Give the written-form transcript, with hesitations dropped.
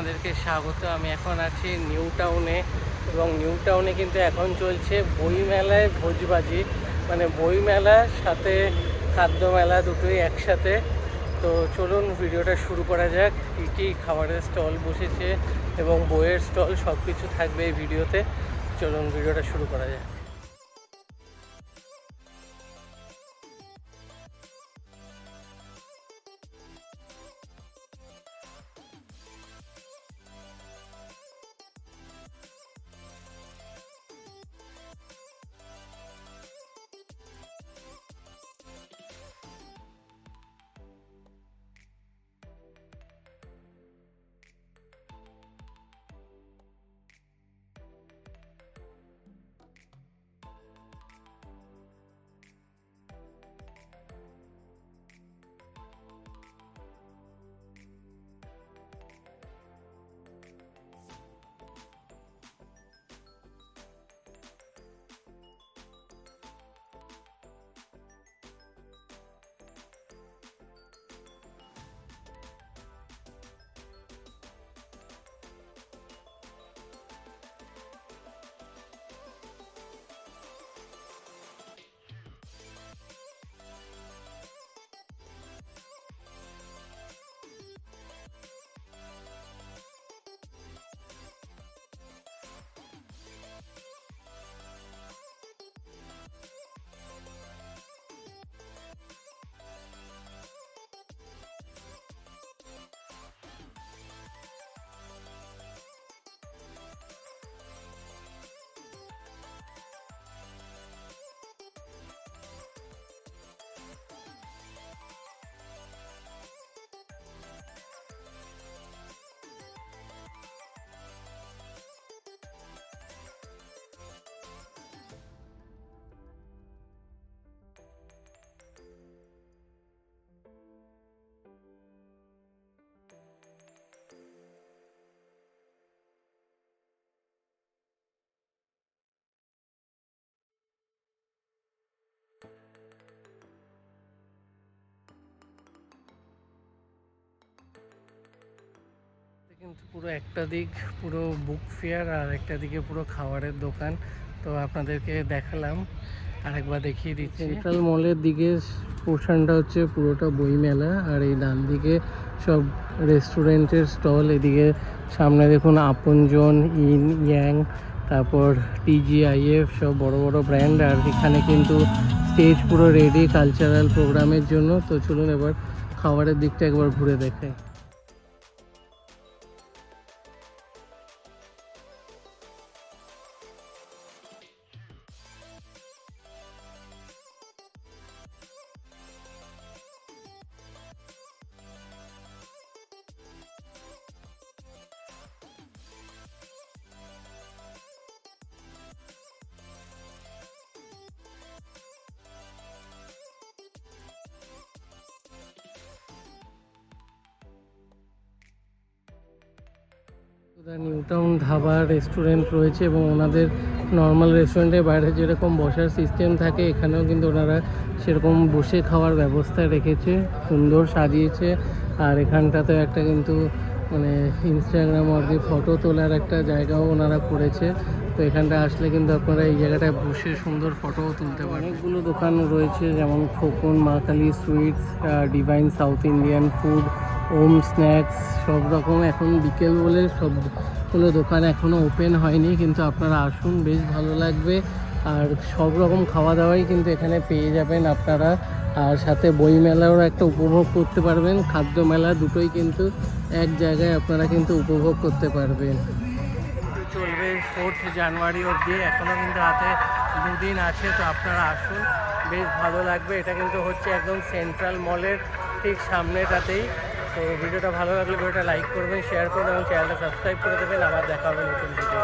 আপনাদেরকে স্বাগত। আমি এখন আছি নিউ টাউনে এবং নিউ টাউনে কিন্তু এখন চলছে বইমেলায় ভোজবাজি, মানে বইমেলার সাথে খাদ্য মেলা দুটোই একসাথে। তো চলুন ভিডিওটা শুরু করা যাক। কী কী খাবারের স্টল বসেছে এবং বইয়ের স্টল সব কিছু থাকবে এই ভিডিওতে। চলুন ভিডিওটা শুরু করা যাক। কিন্তু পুরো একটা দিক পুরো বুক ফেয়ার আর একটা দিকে পুরো খাবারের দোকান। তো আপনাদেরকে দেখালাম, আরেকবার দেখিয়ে দিচ্ছি। সেন্ট্রাল মলের দিকে পোর্শনটা হচ্ছে পুরোটা বইমেলা, আর এই ডান দিকে সব রেস্টুরেন্টের স্টল। এদিকে সামনে দেখুন আপনজন, ইন ইয়াং, তারপর TGIF সব বড় বড় ব্র্যান্ড। আর এখানে কিন্তু স্টেজ পুরো রেডি কালচারাল প্রোগ্রামের জন্য। তো চলুন এবার খাবারের দিকটা একবার ঘুরে দেখাই। নিউ টাউন ধাবা রেস্টুরেন্ট রয়েছে এবং ওনাদের নর্মাল রেস্টুরেন্টের বাইরে যেরকম বসার সিস্টেম থাকে, এখানেও কিন্তু ওনারা সেরকম বসে খাওয়ার ব্যবস্থা রেখেছে, সুন্দর সাজিয়েছে। আর এখানটাতে একটা কিন্তু মানে ইনস্টাগ্রাম অবধি ফটো তোলার একটা জায়গাও ওনারা করেছে। তো এখানটা আসলে কিন্তু আপনারা এই জায়গাটায় বসে সুন্দর ফটোও তুলতে পারেন। অনেকগুলো দোকান রয়েছে, যেমন Khokon, Maa Kali sweets, divine south Indian food, Om snacks, সব রকম। এখন বিকেল বলে সবগুলো দোকান এখনও ওপেন হয়নি, কিন্তু আপনারা আসুন, বেশ ভালো লাগবে। আর সব রকম খাওয়া দাওয়াই কিন্তু এখানে পেয়ে যাবেন আপনারা। আর সাথে বইমেলাও একটা উপভোগ করতে পারবেন, খাদ্য মেলা দুটোই কিন্তু এক জায়গায় আপনারা কিন্তু উপভোগ করতে পারবেন। চলবে 4 জানুয়ারি অবধি, এখনও কিন্তু হাতে 2 দিন আছে। তো আপনারা আসুন, বেশ ভালো লাগবে। এটা কিন্তু হচ্ছে একদম সেন্ট্রাল মলের ঠিক সামনেটাতেই। তো ভিডিওটা ভালো লাগলে ভিডিওটা লাইক করবেন, শেয়ার করবেন এবং চ্যানেলটা সাবস্ক্রাইব করে দেবেন। আবার দেখা হবে নতুন ভিডিও।